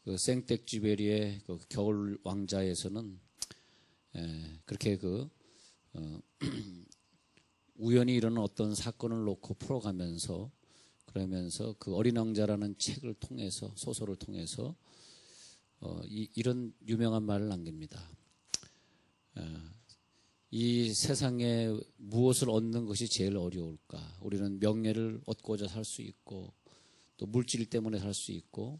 그 생텍쥐베리의 그 겨울 왕자에서는 그렇게 우연히 일어난 어떤 사건을 놓고 풀어가면서 그러면서 그 어린 왕자라는 책을 통해서 소설을 통해서 이런 유명한 말을 남깁니다. 이 세상에 무엇을 얻는 것이 제일 어려울까? 우리는 명예를 얻고자 살 수 있고 또 물질 때문에 살 수 있고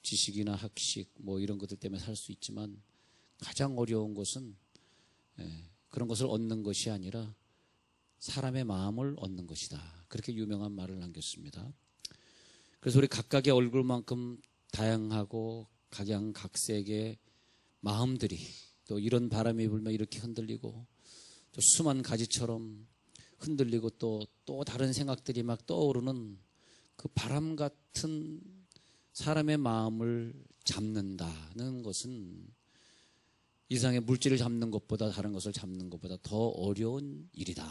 지식이나 학식 뭐 이런 것들 때문에 살 수 있지만 가장 어려운 것은 그런 것을 얻는 것이 아니라 사람의 마음을 얻는 것이다. 그렇게 유명한 말을 남겼습니다. 그래서 우리 각각의 얼굴만큼 다양하고 각양각색의 마음들이 또 이런 바람이 불면 이렇게 흔들리고 또 수만 가지처럼 흔들리고 또 다른 생각들이 막 떠오르는 그 바람 같은 사람의 마음을 잡는다는 것은 이상의 물질을 잡는 것보다 다른 것을 잡는 것보다 더 어려운 일이다.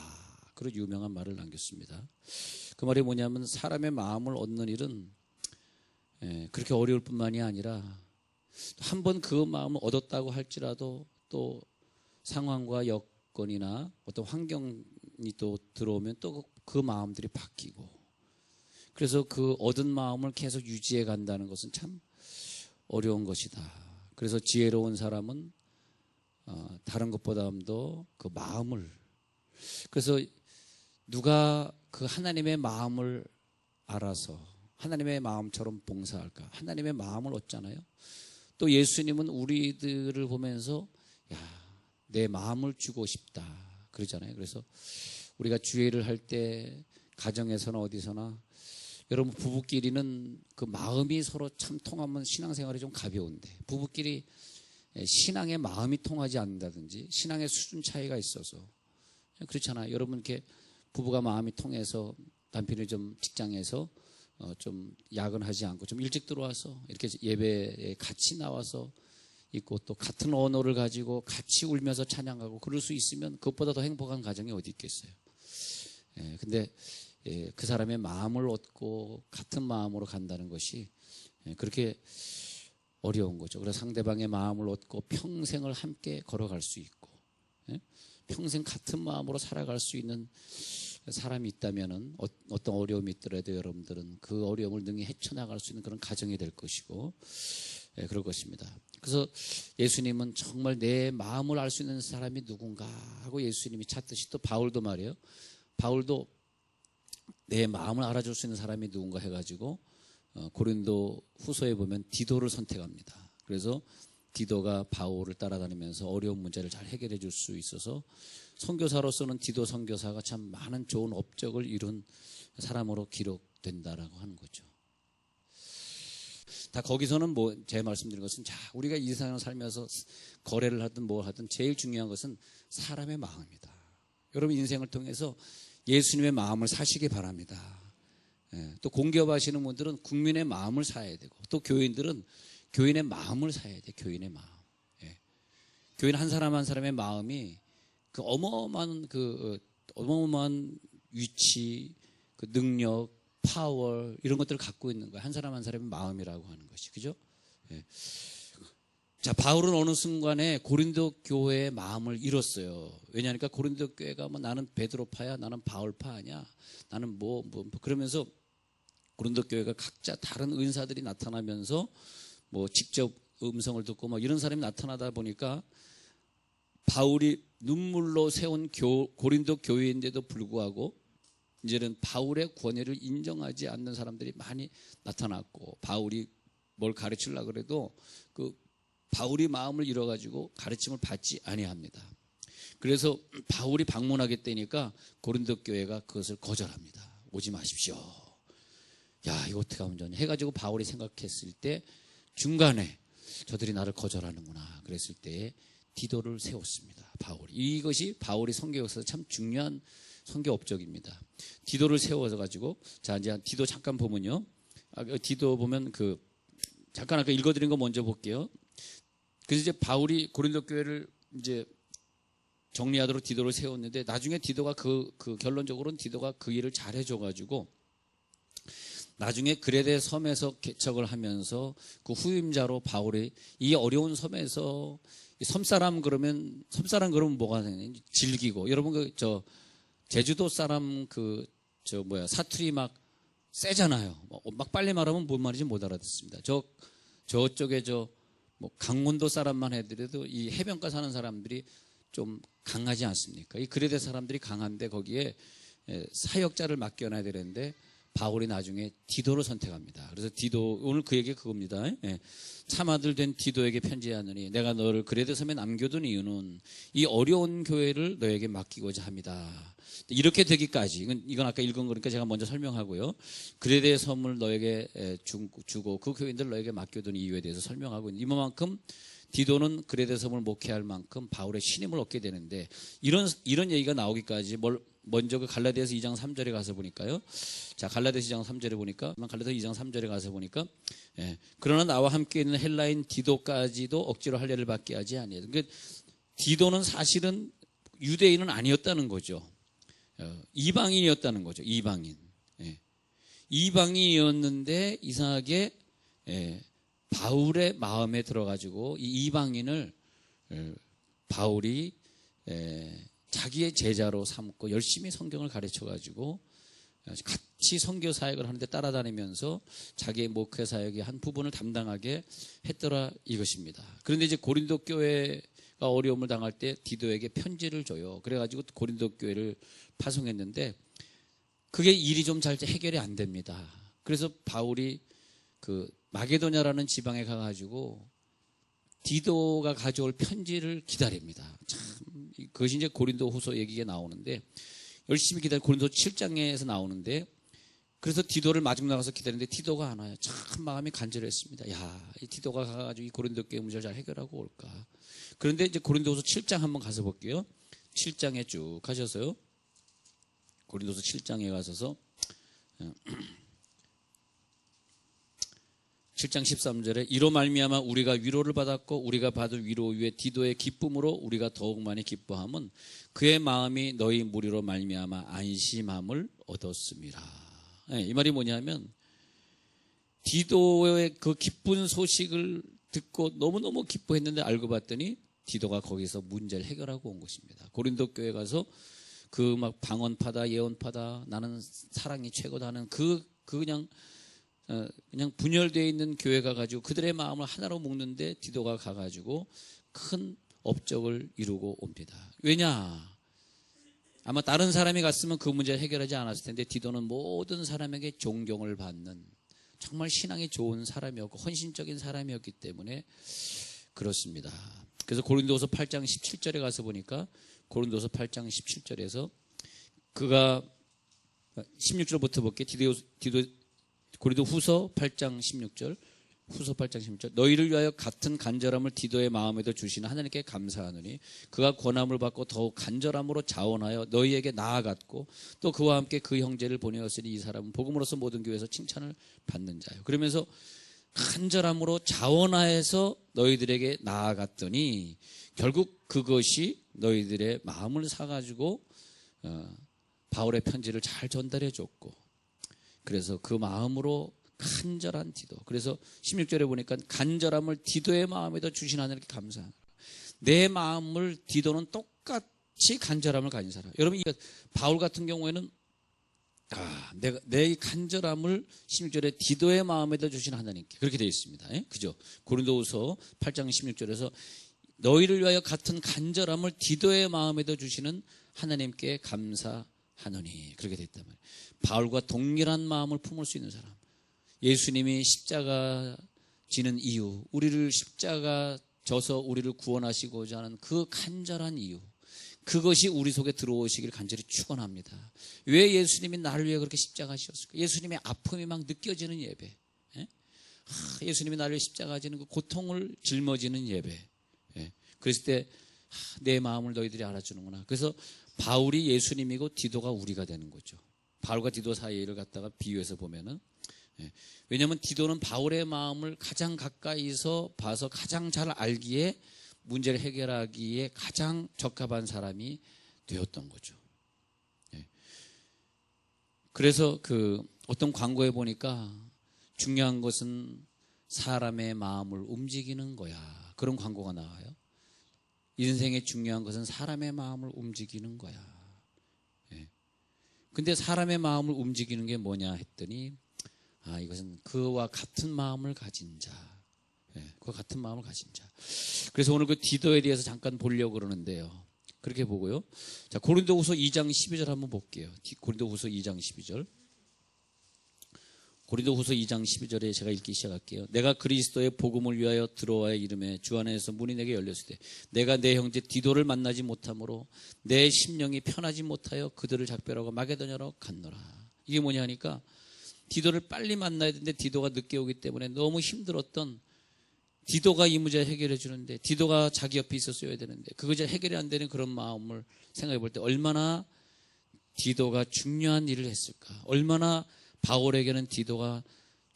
그런 유명한 말을 남겼습니다. 그 말이 뭐냐면 사람의 마음을 얻는 일은 그렇게 어려울 뿐만이 아니라 한 번 그 마음을 얻었다고 할지라도 또 상황과 여건이나 어떤 환경이 또 들어오면 또 그 마음들이 바뀌고 그래서 그 얻은 마음을 계속 유지해 간다는 것은 참 어려운 것이다. 그래서 지혜로운 사람은 다른 것보다도 그 마음을 그래서 누가 그 하나님의 마음을 알아서 하나님의 마음처럼 봉사할까? 하나님의 마음을 얻잖아요. 또 예수님은 우리들을 보면서 내 마음을 주고 싶다 그러잖아요. 그래서 우리가 주일을 할 때 가정에서나 어디서나 여러분 부부끼리는 그 마음이 서로 참 통하면 신앙생활이 좀 가벼운데 부부끼리 신앙의 마음이 통하지 않는다든지 신앙의 수준 차이가 있어서 그렇잖아요. 여러분 이렇게 부부가 마음이 통해서 남편이 좀 직장에서 좀 야근하지 않고 좀 일찍 들어와서 이렇게 예배에 같이 나와서 있고 또 같은 언어를 가지고 같이 울면서 찬양하고 그럴 수 있으면 그것보다 더 행복한 가정이 어디 있겠어요. 근데 그 사람의 마음을 얻고 같은 마음으로 간다는 것이 그렇게 어려운 거죠. 그래서 상대방의 마음을 얻고 평생을 함께 걸어갈 수 있고 평생 같은 마음으로 살아갈 수 있는 사람이 있다면은 어떤 어려움이 있더라도 여러분들은 그 어려움을 능히 헤쳐나갈 수 있는 그런 가정이 될 것이고 그럴 것입니다. 그래서 예수님은 정말 내 마음을 알 수 있는 사람이 누군가 하고 예수님이 찾듯이 또 바울도 말이에요. 바울도 내 마음을 알아줄 수 있는 사람이 누군가 해가지고 고린도 후서에 보면 디도를 선택합니다. 그래서 디도가 바울을 따라다니면서 어려운 문제를 잘 해결해 줄 수 있어서 선교사로서는 디도 선교사가 참 많은 좋은 업적을 이룬 사람으로 기록된다라고 하는 거죠. 다 거기서는 뭐 제 말씀드린 것은 우리가 이 세상을 살면서 거래를 하든 뭘 하든 제일 중요한 것은 사람의 마음이다. 여러분 인생을 통해서 예수님의 마음을 사시기 바랍니다. 또 공기업하시는 분들은 국민의 마음을 사야 되고 또 교인들은 교인의 마음을 사야 돼. 교인의 마음. 교인 한 사람 한 사람의 마음이 그 어마어마한 위치, 그 능력, 파워 이런 것들을 갖고 있는 거예요. 한 사람 한 사람의 마음이라고 하는 것이 그죠? 자, 바울은 어느 순간에 고린도 교회의 마음을 잃었어요. 왜냐하니까 고린도 교회가 뭐 나는 베드로파야, 나는 바울파 아니야, 나는 뭐 그러면서 고린도 교회가 각자 다른 은사들이 나타나면서 뭐 직접 음성을 듣고 뭐 이런 사람이 나타나다 보니까 바울이 눈물로 세운 고린도 교회인데도 불구하고 이제는 바울의 권위를 인정하지 않는 사람들이 많이 나타났고 바울이 뭘 가르치려고 그래도 그 바울이 마음을 잃어가지고 가르침을 받지 아니합니다. 그래서 바울이 방문하겠다니까 고린도 교회가 그것을 거절합니다. 오지 마십시오. 이거 어떻게 하면 좋냐 해가지고 바울이 생각했을 때 중간에 저들이 나를 거절하는구나 그랬을 때 디도를 세웠습니다. 바울이. 이것이 바울이 선교 역사에서 참 중요한 선교 업적입니다. 디도를 세워서 가지고 이제 디도 잠깐 보면요. 디도 보면 잠깐 아까 읽어드린 거 먼저 볼게요. 그래서 이제 바울이 고린도 교회를 이제 정리하도록 디도를 세웠는데 나중에 디도가 결론적으로는 디도가 그 일을 잘 해줘가지고 나중에 그레데 섬에서 개척을 하면서 그 후임자로 바울이 이 어려운 섬에서 섬사람 그러면 뭐가 되냐? 즐기고 여러분 제주도 사람 사투리 막 세잖아요. 막 빨리 말하면 뭔 말인지 못 알아듣습니다. 저쪽에 뭐 강원도 사람만 해더라도 이 해변가 사는 사람들이 좀 강하지 않습니까? 이 그레데 사람들이 강한데 거기에 사역자를 맡겨놔야 되는데 바울이 나중에 디도를 선택합니다. 그래서 디도, 오늘 그 얘기 그겁니다. 참아들 된 디도에게 편지하느니 내가 너를 그레데 섬에 남겨둔 이유는 이 어려운 교회를 너에게 맡기고자 합니다. 이렇게 되기까지, 이건 아까 읽은 거니까 제가 먼저 설명하고요. 그레데 섬을 너에게 주고 그 교인들 너에게 맡겨둔 이유에 대해서 설명하고 있는 이만큼 디도는 그레데 섬을 목회할 만큼 바울의 신임을 얻게 되는데 이런 얘기가 나오기까지 먼저 그 갈라디아서 2장 3절에 가서 보니까요. 자, 갈라디아서 2장 3절에 보니까 갈라디아서 2장 3절에 가서 보니까 그러나 나와 함께 있는 헬라인 디도까지도 억지로 할례를 받게 하지 아니하여. 그러니까 디도는 사실은 유대인은 아니었다는 거죠. 이방인이었다는 거죠. 이방인. 이방인이었는데 이상하게 바울의 마음에 들어가지고 이 이방인을 바울이 자기의 제자로 삼고 열심히 성경을 가르쳐가지고 같이 선교 사역을 하는데 따라다니면서 자기의 목회 사역의 한 부분을 담당하게 했더라 이것입니다. 그런데 이제 고린도 교회가 어려움을 당할 때 디도에게 편지를 줘요. 그래가지고 고린도 교회를 파송했는데 그게 일이 좀 잘 해결이 안 됩니다. 그래서 바울이 그 마게도냐라는 지방에 가가지고 디도가 가져올 편지를 기다립니다. 참 그것이 이제 고린도 후서 얘기가 나오는데 열심히 고린도 7장에서 나오는데 그래서 디도를 마중 나가서 기다리는데 디도가 안 와요. 참 마음이 간절했습니다. 야, 이 디도가 가가지고 이 고린도 교회 문제를 잘 해결하고 올까. 그런데 이제 고린도후서 7장 한번 가서 볼게요. 7장에 쭉 가셔서요. 고린도서 7장에 가셔서 7장 13절에 이로 말미암아 우리가 위로를 받았고 우리가 받을 위로 위에 디도의 기쁨으로 우리가 더욱 많이 기뻐함은 그의 마음이 너희 무리로 말미암아 안심함을 얻었습니다. 이 말이 뭐냐면 디도의 그 기쁜 소식을 듣고 너무너무 기뻐했는데 알고 봤더니 디도가 거기서 문제를 해결하고 온 것입니다. 고린도 교회 가서 그 막 방언파다 예언파다 나는 사랑이 최고다 하는 그냥 분열되어 있는 교회가 가지고 그들의 마음을 하나로 묶는데 디도가 가가지고 큰 업적을 이루고 옵니다. 왜냐? 아마 다른 사람이 갔으면 그 문제를 해결하지 않았을 텐데 디도는 모든 사람에게 존경을 받는 정말 신앙이 좋은 사람이었고 헌신적인 사람이었기 때문에 그렇습니다. 그래서 고린도서 8장 17절에 가서 보니까 고린도서 8장 17절에서 그가 16절부터 볼게요. 고린도 후서 8장 16절 너희를 위하여 같은 간절함을 디도의 마음에도 주시는 하나님께 감사하노니 그가 권함을 받고 더욱 간절함으로 자원하여 너희에게 나아갔고 또 그와 함께 그 형제를 보내었으니 이 사람은 복음으로서 모든 교회에서 칭찬을 받는 자요. 그러면서 간절함으로 자원하여서 너희들에게 나아갔더니 결국 그것이 너희들의 마음을 사가지고 바울의 편지를 잘 전달해 줬고 그래서 그 마음으로 간절한 디도. 그래서 16절에 보니까 간절함을 디도의 마음에도 주신 하나님께 감사하노라. 내 마음을 디도는 똑같이 간절함을 가진 사람. 여러분 바울 같은 경우에는 내 간절함을 16절에 디도의 마음에도 주신 하나님께 그렇게 되어 있습니다. 그죠? 고린도후서 8장 16절에서 너희를 위하여 같은 간절함을 디도의 마음에도 주시는 하나님께 감사하노니 그렇게 되어 있단 말이에요. 바울과 동일한 마음을 품을 수 있는 사람. 예수님이 십자가 지는 이유, 우리를 십자가 져서 우리를 구원하시고자 하는 그 간절한 이유, 그것이 우리 속에 들어오시길 간절히 축원합니다. 왜 예수님이 나를 위해 그렇게 십자가 지셨을까? 예수님의 아픔이 막 느껴지는 예배, 예수님이 나를 위해 십자가 지는 그 고통을 짊어지는 예배. 그랬을 때 내 마음을 너희들이 알아주는구나. 그래서 바울이 예수님이고 디도가 우리가 되는 거죠. 바울과 디도 사이를 갖다가 비유해서 보면은 왜냐하면 디도는 바울의 마음을 가장 가까이서 봐서 가장 잘 알기에 문제를 해결하기에 가장 적합한 사람이 되었던 거죠. 그래서 그 어떤 광고에 보니까 중요한 것은 사람의 마음을 움직이는 거야. 그런 광고가 나와요. 인생의 중요한 것은 사람의 마음을 움직이는 거야. 예. 근데 사람의 마음을 움직이는 게 뭐냐 했더니 이것은 그와 같은 마음을 가진 자. 예, 그와 같은 마음을 가진 자. 그래서 오늘 그 디도에 대해서 잠깐 보려고 그러는데요. 그렇게 보고요. 자, 고린도후서 2장 12절 한번 볼게요. 고린도후서 2장 12절. 고린도후서 2장 12절에 제가 읽기 시작할게요. 내가 그리스도의 복음을 위하여 들어와의 이름에 주 안에서 문이 내게 열렸을 때 내가 내 형제 디도를 만나지 못하므로 내 심령이 편하지 못하여 그들을 작별하고 마게도냐로 갔노라. 이게 뭐냐 하니까 디도를 빨리 만나야 되는데 디도가 늦게 오기 때문에 너무 힘들었던 디도가 이 문제 해결해 주는데 디도가 자기 옆에 있었어야 되는데 그것이 해결이 안 되는 그런 마음을 생각해 볼 때 얼마나 디도가 중요한 일을 했을까. 얼마나 바울에게는 디도가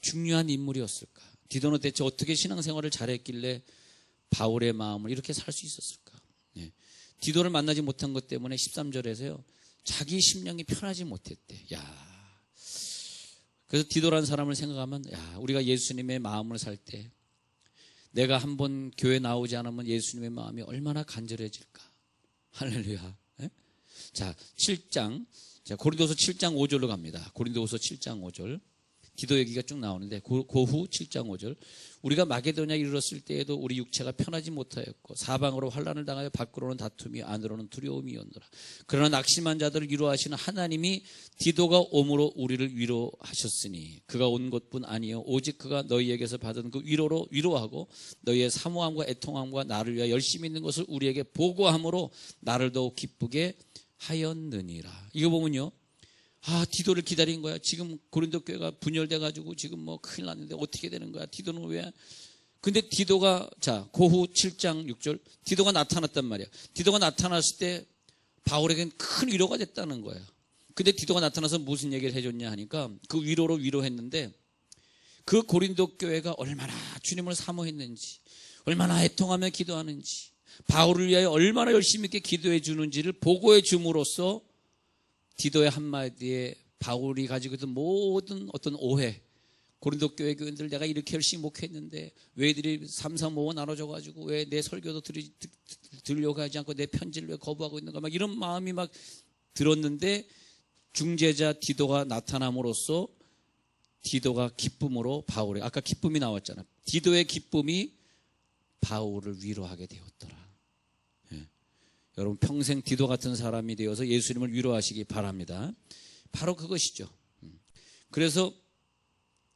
중요한 인물이었을까. 디도는 대체 어떻게 신앙생활을 잘했길래 바울의 마음을 이렇게 살 수 있었을까. 예. 디도를 만나지 못한 것 때문에 13절에서요. 자기 심령이 편하지 못했대. 그래서 디도라는 사람을 생각하면 우리가 예수님의 마음을 살 때 내가 한번 교회 나오지 않으면 예수님의 마음이 얼마나 간절해질까. 할렐루야. 예? 자, 7장. 자, 고린도서 7장 5절로 갑니다. 고린도서 7장 5절. 디도 얘기가 쭉 나오는데 고후 7장 5절. 우리가 마게도냐에 이르렀을 때에도 우리 육체가 편하지 못하였고 사방으로 환난을 당하여 밖으로는 다툼이 안으로는 두려움이었노라. 그러나 낙심한 자들을 위로하시는 하나님이 디도가 옴으로 우리를 위로하셨으니 그가 온 것뿐 아니요 오직 그가 너희에게서 받은 그 위로로 위로하고 너희의 사모함과 애통함과 나를 위하여 열심히 있는 것을 우리에게 보고함으로 나를 더욱 기쁘게 하였느니라. 이거 보면요. 디도를 기다린 거야. 지금 고린도 교회가 분열돼가지고 지금 뭐 큰일 났는데 어떻게 되는 거야. 디도는 왜? 근데 디도가, 고후 7장 6절. 디도가 나타났단 말이야. 디도가 나타났을 때 바울에겐 큰 위로가 됐다는 거야. 근데 디도가 나타나서 무슨 얘기를 해줬냐 하니까 그 위로로 위로했는데 그 고린도 교회가 얼마나 주님을 사모했는지, 얼마나 애통하며 기도하는지, 바울을 위하여 얼마나 열심히 있게 기도해 주는지를 보고해 줌으로써 디도의 한마디에 바울이 가지고 있던 모든 어떤 오해, 고린도 교회 교인들 내가 이렇게 열심히 목회했는데 왜 이들이 3, 4, 5 나눠져가지고 왜 내 설교도 들으려고 하지 않고 내 편지를 왜 거부하고 있는가 막 이런 마음이 막 들었는데 중재자 디도가 나타남으로써 디도가 기쁨으로 바울의 아까 기쁨이 나왔잖아. 디도의 기쁨이 바울을 위로하게 되었더라. 여러분 평생 디도 같은 사람이 되어서 예수님을 위로하시기 바랍니다. 바로 그것이죠. 그래서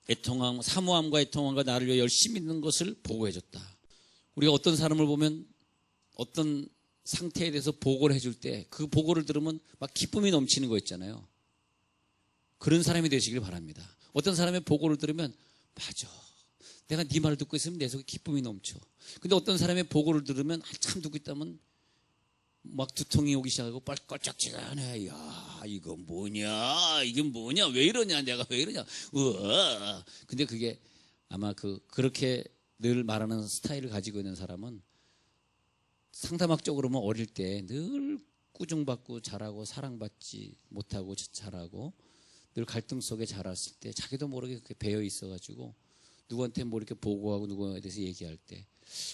애통함, 사모함과 애통함과 나를 위해 열심히 있는 것을 보고해줬다. 우리가 어떤 사람을 보면 어떤 상태에 대해서 보고를 해줄 때 그 보고를 들으면 막 기쁨이 넘치는 거 있잖아요. 그런 사람이 되시길 바랍니다. 어떤 사람의 보고를 들으면 맞아. 내가 네 말을 듣고 있으면 내 속에 기쁨이 넘쳐. 근데 어떤 사람의 보고를 들으면 한참 듣고 있다면 막 두통이 오기 시작하고 껄쩍지가 않아. 야, 이거 뭐냐? 이게 뭐냐? 왜 이러냐? 내가 왜 이러냐? 근데 그게 아마 그렇게 늘 말하는 스타일을 가지고 있는 사람은 상담학적으로는 어릴 때 늘 꾸중받고 자라고 사랑받지 못하고 자라고 늘 갈등 속에 자랐을 때 자기도 모르게 그렇게 배어 있어가지고 누구한테 뭐 이렇게 보고하고 누구에 대해서 얘기할 때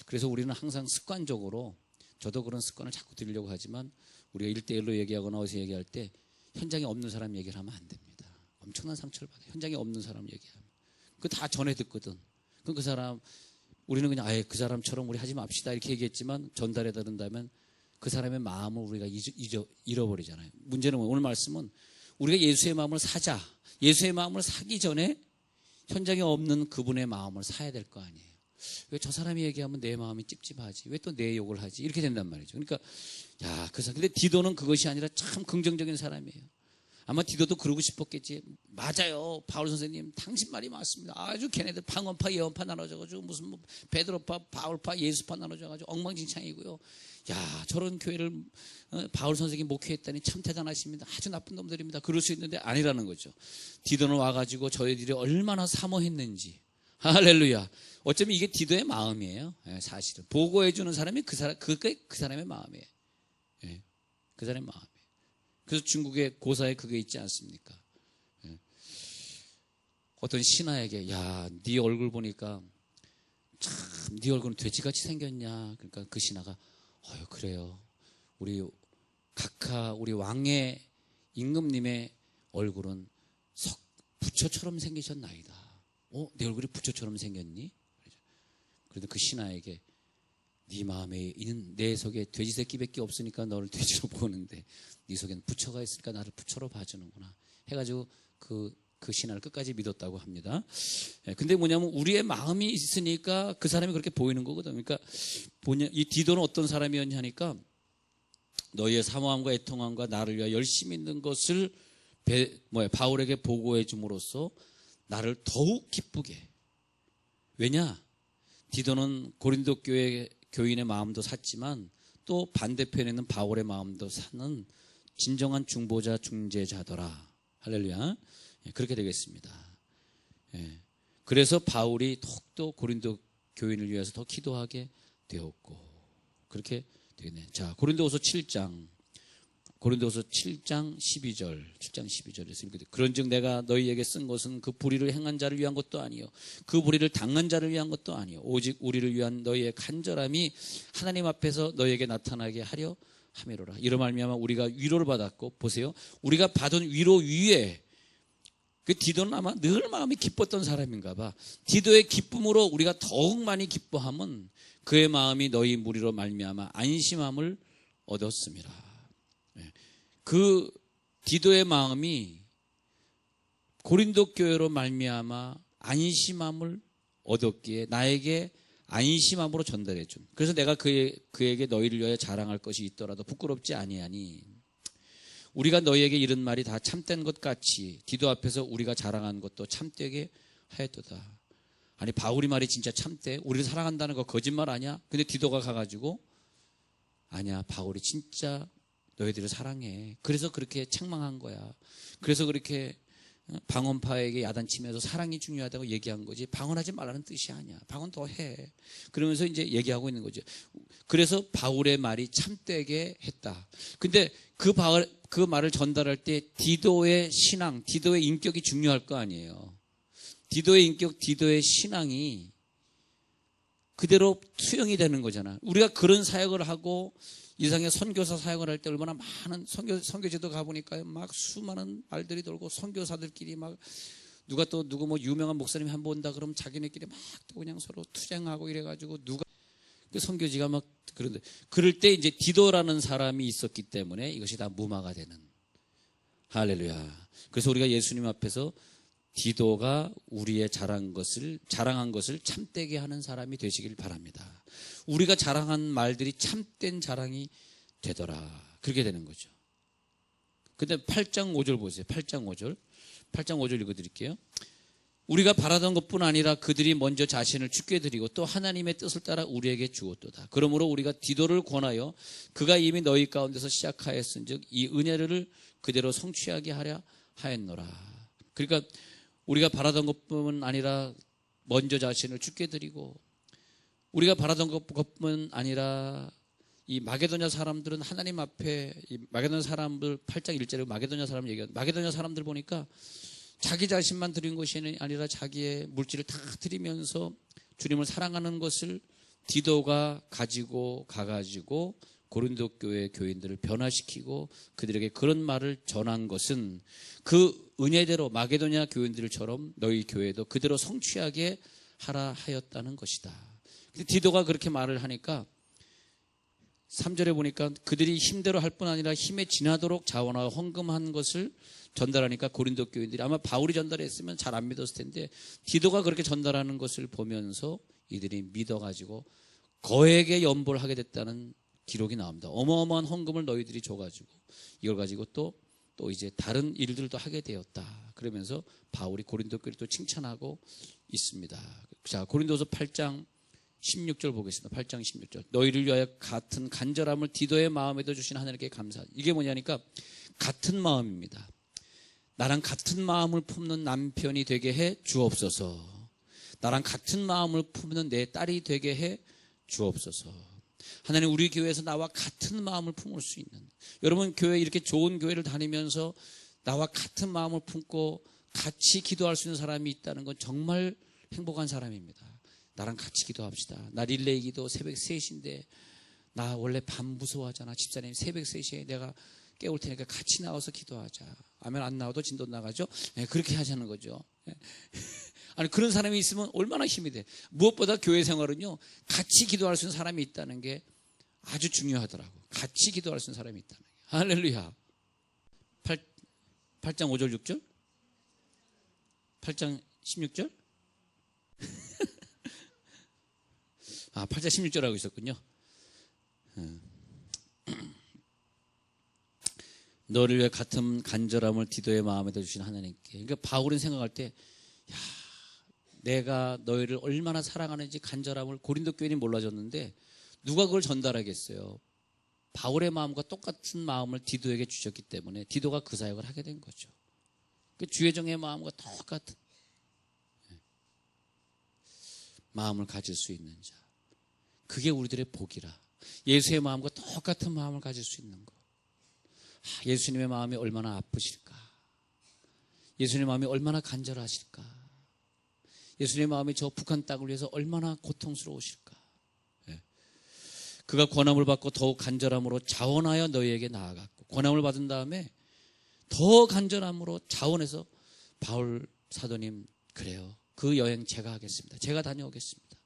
그래서 우리는 항상 습관적으로 저도 그런 습관을 자꾸 들이려고 하지만 우리가 1대1로 얘기하거나 어디서 얘기할 때 현장에 없는 사람 얘기를 하면 안 됩니다. 엄청난 상처를 받아요. 현장에 없는 사람 얘기하면. 그거 다 전해 듣거든. 그럼 그 사람 우리는 그냥 아예 그 사람처럼 우리 하지 맙시다 이렇게 얘기했지만 전달해 드린다면 그 사람의 마음을 우리가 잃어버리잖아요. 문제는 오늘 말씀은 우리가 예수의 마음을 사자. 예수의 마음을 사기 전에 현장에 없는 그분의 마음을 사야 될 거 아니에요. 왜 저 사람이 얘기하면 내 마음이 찝찝하지? 왜 또 내 욕을 하지? 이렇게 된단 말이죠. 그러니까 근데 디도는 그것이 아니라 참 긍정적인 사람이에요. 아마 디도도 그러고 싶었겠지. 맞아요. 바울 선생님 당신 말이 맞습니다. 아주 걔네들 방언파 예언파 나눠져가지고 무슨 뭐 베드로파 바울파 예수파 나눠져가지고 엉망진창이고요. 저런 교회를 바울 선생님이 목회했다니 참 대단하십니다. 아주 나쁜 놈들입니다. 그럴 수 있는데 아니라는 거죠. 디도는 와가지고 저희들이 얼마나 사모했는지. 할렐루야. 어쩌면 이게 디도의 마음이에요. 사실은 보고해주는 사람이 그 사람의 마음이에요. 그 사람의 마음이에요. 그래서 중국의 고사에 그게 있지 않습니까? 어떤 신하에게 야, 네 얼굴 보니까 참 네 얼굴은 돼지같이 생겼냐. 그러니까 그 신하가 그래요. 우리 각하 우리 왕의 임금님의 얼굴은 부처처럼 생기셨나이다. 내 얼굴이 부처처럼 생겼니? 그래도 그 신하에게 네 마음에 있는 내 속에 돼지 새끼밖에 없으니까 너를 돼지로 보는데 네 속에는 부처가 있으니까 나를 부처로 봐주는구나 해가지고 그 신하를 끝까지 믿었다고 합니다. 근데 뭐냐면 우리의 마음이 있으니까 그 사람이 그렇게 보이는 거거든. 그러니까 이 디도는 어떤 사람이었냐 하니까 너희의 사모함과 애통함과 나를 위하여 열심히 있는 것을 바울에게 보고해 줌으로써 나를 더욱 기쁘게. 왜냐? 디도는 고린도 교회 교인의 마음도 샀지만 또 반대편에는 바울의 마음도 사는 진정한 중보자 중재자더라. 할렐루야. 그렇게 되겠습니다. 그래서 바울이 더욱더 고린도 교인을 위해서 더 기도하게 되었고 그렇게 되겠네요. 자, 고린도후서 7장 12절에서 읽게 돼. 그런즉 내가 너희에게 쓴 것은 그 불의를 행한 자를 위한 것도 아니요 그 불의를 당한 자를 위한 것도 아니요 오직 우리를 위한 너희의 간절함이 하나님 앞에서 너희에게 나타나게 하려 함이로라. 이로 말미암아 우리가 위로를 받았고 보세요. 우리가 받은 위로 위에 그 디도는 아마 늘 마음이 기뻤던 사람인가 봐. 디도의 기쁨으로 우리가 더욱 많이 기뻐함은 그의 마음이 너희 무리로 말미암아 안심함을 얻었습니다. 그 디도의 마음이 고린도 교회로 말미암아 안심함을 얻었기에 나에게 안심함으로 전달해 준. 그래서 내가 그에게 너희를 위하여 자랑할 것이 있더라도 부끄럽지 아니하니 우리가 너희에게 이런 말이 다 참된 것 같이 디도 앞에서 우리가 자랑한 것도 참되게 하였도다. 아니 바울이 말이 진짜 참대? 우리를 사랑한다는 거 거짓말 아니야? 근데 디도가 가가지고 아니야 바울이 진짜 너희들을 사랑해. 그래서 그렇게 책망한 거야. 그래서 그렇게 방언파에게 야단치면서 사랑이 중요하다고 얘기한 거지 방언하지 말라는 뜻이 아니야. 방언 더 해. 그러면서 이제 얘기하고 있는 거죠. 그래서 바울의 말이 참되게 했다. 근데 그 말을 전달할 때 디도의 신앙, 디도의 인격이 중요할 거 아니에요. 디도의 인격, 디도의 신앙이 그대로 투영이 되는 거잖아. 우리가 그런 사역을 하고 이상의 선교사 사역을 할 때 얼마나 많은 선교제도 가보니까요. 막 수많은 말들이 돌고 선교사들끼리 막 누구 뭐 유명한 목사님이 한 번 온다 그러면 자기네끼리 막 또 그냥 서로 투쟁하고 이래가지고 그 선교지가 막 그런데 그럴 때 이제 디도라는 사람이 있었기 때문에 이것이 다 무마가 되는. 할렐루야. 그래서 우리가 예수님 앞에서 디도가 우리의 자랑한 것을 참되게 하는 사람이 되시길 바랍니다. 우리가 자랑한 말들이 참된 자랑이 되더라. 그렇게 되는 거죠. 근데 8장 5절 보세요. 8장 5절 읽어드릴게요. 우리가 바라던 것뿐 아니라 그들이 먼저 자신을 주께 드리고 또 하나님의 뜻을 따라 우리에게 주었도다. 그러므로 우리가 디도를 권하여 그가 이미 너희 가운데서 시작하였은즉 이 은혜를 그대로 성취하게 하려 하였노라. 그러니까 우리가 바라던 것뿐 아니라 먼저 자신을 주께 드리고 우리가 바라던 것뿐 아니라 이 마게도냐 사람들은 하나님 앞에 이 마게도냐 사람들 8장 1절에 마게도냐 사람 얘기하는데 마게도냐 사람들 보니까 자기 자신만 드린 것이 아니라 자기의 물질을 다 드리면서 주님을 사랑하는 것을 디도가 가지고 가가지고 고린도 교회 교인들을 변화시키고 그들에게 그런 말을 전한 것은 그 은혜대로 마게도냐 교인들처럼 너희 교회도 그대로 성취하게 하라 하였다는 것이다. 디도가 그렇게 말을 하니까 3절에 보니까 그들이 힘대로 할 뿐 아니라 힘에 지나도록 자원하고 헌금한 것을 전달하니까 고린도 교인들이 아마 바울이 전달했으면 잘 안 믿었을 텐데 디도가 그렇게 전달하는 것을 보면서 이들이 믿어가지고 거액의 연보를 하게 됐다는 기록이 나옵니다. 어마어마한 헌금을 너희들이 줘가지고 이걸 가지고 또 이제 다른 일들도 하게 되었다. 그러면서 바울이 고린도 교회를 또 칭찬하고 있습니다. 자, 고린도서 8장 16절 보겠습니다. 8장 16절. 너희를 위하여 같은 간절함을 디도의 마음에도 주신 하나님께 감사하다. 이게 뭐냐니까 같은 마음입니다. 나랑 같은 마음을 품는 남편이 되게 해 주옵소서. 나랑 같은 마음을 품는 내 딸이 되게 해 주옵소서. 하나님 우리 교회에서 나와 같은 마음을 품을 수 있는 여러분 교회 이렇게 좋은 교회를 다니면서 나와 같은 마음을 품고 같이 기도할 수 있는 사람이 있다는 건 정말 행복한 사람입니다. 나랑 같이 기도합시다. 나 릴레이 기도 새벽 3시인데 나 원래 밤 무서워하잖아. 집사님 새벽 3시에 내가 깨울 테니까 같이 나와서 기도하자. 아멘. 안 나와도 진도 나가죠. 네, 그렇게 하자는 거죠. 네. 아니 그런 사람이 있으면 얼마나 힘이 돼. 무엇보다 교회 생활은요, 같이 기도할 수 있는 사람이 있다는 게 아주 중요하더라고. 같이 기도할 수 있는 사람이 있다는 게. 할렐루야. 8장 5절 6절? 8장 16절? 8장 16절하고 있었군요. 너를 위해 같은 간절함을 디도의 마음에다 주신 하나님께. 그러니까 바울은 생각할 때, 야, 내가 너희를 얼마나 사랑하는지 간절함을 고린도 교인이 몰라줬는데 누가 그걸 전달하겠어요? 바울의 마음과 똑같은 마음을 디도에게 주셨기 때문에 디도가 그 사역을 하게 된 거죠. 그 주혜정의 마음과 똑같은 마음을 가질 수 있는 자, 그게 우리들의 복이라. 예수의 마음과 똑같은 마음을 가질 수 있는 것. 예수님의 마음이 얼마나 아프실까? 예수님의 마음이 얼마나 간절하실까? 예수님의 마음이 저 북한 땅을 위해서 얼마나 고통스러우실까? 그가 권함을 받고 더욱 간절함으로 자원하여 너희에게 나아갔고, 권함을 받은 다음에 더 간절함으로 자원해서 바울 사도님, 그래요, 그 여행 제가 하겠습니다. 제가 다녀오겠습니다.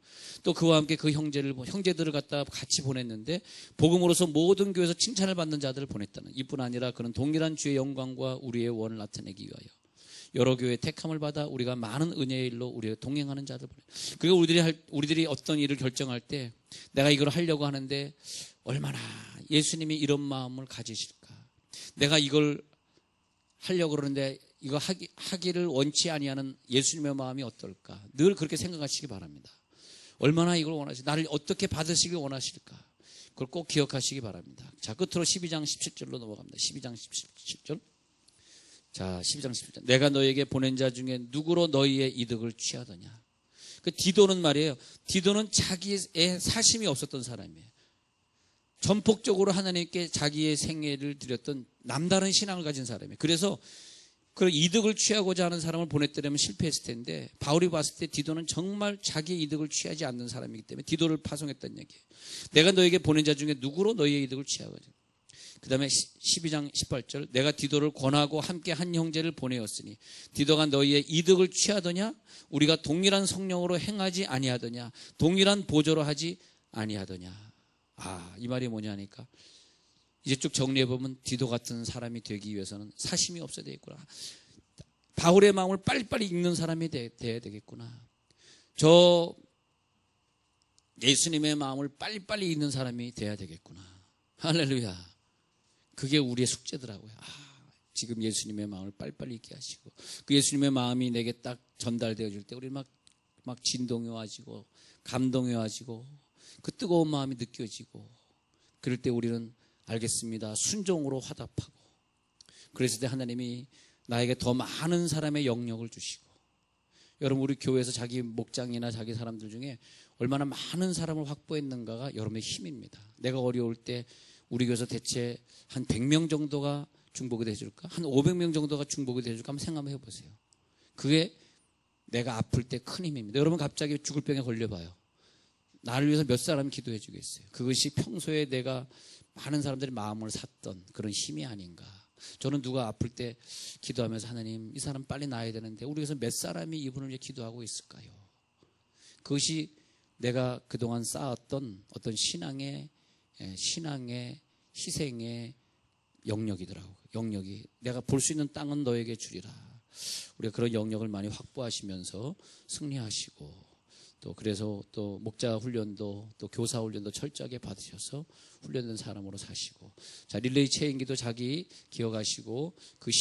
또 그와 함께 그 형제들을 갖다 같이 보냈는데 복음으로서 모든 교회에서 칭찬을 받는 자들을 보냈다는. 이뿐 아니라 그는 동일한 주의 영광과 우리의 원을 나타내기 위하여 여러 교회의 택함을 받아 우리가 많은 은혜의 일로 우리가 동행하는 자들 보내. 그리고 우리들이 어떤 일을 결정할 때 내가 이걸 하려고 하는데 얼마나 예수님이 이런 마음을 가지실까? 내가 이걸 하려고 그러는데 이거 하기를 원치 아니하는 예수님의 마음이 어떨까? 늘 그렇게 생각하시기 바랍니다. 얼마나 이걸 원하실까? 나를 어떻게 받으시길 원하실까? 그걸 꼭 기억하시기 바랍니다. 자, 끝으로 12장 17절로 넘어갑니다. 12장 17절. 자, 12장 17절. 내가 너에게 보낸 자 중에 누구로 너희의 이득을 취하더냐? 그 디도는 말이에요. 디도는 자기의 사심이 없었던 사람이에요. 전폭적으로 하나님께 자기의 생애를 드렸던 남다른 신앙을 가진 사람이에요. 그래서 그 이득을 취하고자 하는 사람을 보냈더라면 실패했을 텐데, 바울이 봤을 때 디도는 정말 자기의 이득을 취하지 않는 사람이기 때문에 디도를 파송했다는 얘기예요. 내가 너에게 보낸 자 중에 누구로 너희의 이득을 취하거든. 그 다음에 12장 18절. 내가 디도를 권하고 함께 한 형제를 보내었으니 디도가 너희의 이득을 취하더냐? 우리가 동일한 성령으로 행하지 아니하더냐? 동일한 보조로 하지 아니하더냐? 이 말이 뭐냐니까, 이제 쭉 정리해보면 디도 같은 사람이 되기 위해서는 사심이 없어야 되겠구나. 바울의 마음을 빨리빨리 읽는 사람이 돼야 되겠구나. 저 예수님의 마음을 빨리빨리 읽는 사람이 돼야 되겠구나. 할렐루야. 그게 우리의 숙제더라고요. 지금 예수님의 마음을 빨리빨리 읽게 하시고, 그 예수님의 마음이 내게 딱 전달되어질 때 우리 막 진동해와지고 감동해와지고 그 뜨거운 마음이 느껴지고, 그럴 때 우리는 알겠습니다, 순종으로 화답하고, 그랬을 때 하나님이 나에게 더 많은 사람의 영역을 주시고. 여러분, 우리 교회에서 자기 목장이나 자기 사람들 중에 얼마나 많은 사람을 확보했는가가 여러분의 힘입니다. 내가 어려울 때 우리 교회에서 대체 한 100명 정도가 중보기도 해줄까? 한 500명 정도가 중보기도 해줄까? 한번 생각해 보세요. 그게 내가 아플 때 큰 힘입니다. 여러분, 갑자기 죽을 병에 걸려봐요. 나를 위해서 몇 사람이 기도해 주겠어요? 그것이 평소에 내가 많은 사람들이 마음을 샀던 그런 힘이 아닌가. 저는 누가 아플 때 기도하면서, 하나님, 이 사람 빨리 나아야 되는데 우리 교회에서 몇 사람이 이분을 위해 기도하고 있을까요? 그것이 내가 그동안 쌓았던 어떤 신앙의 희생의 영역이더라고요. 영역이, 내가 볼 수 있는 땅은 너에게 주리라. 우리가 그런 영역을 많이 확보하시면서 승리하시고, 또 그래서 또 목자 훈련도 또 교사 훈련도 철저하게 받으셔서 훈련된 사람으로 사시고, 자, 릴레이 체인기도 자기 기억하시고 그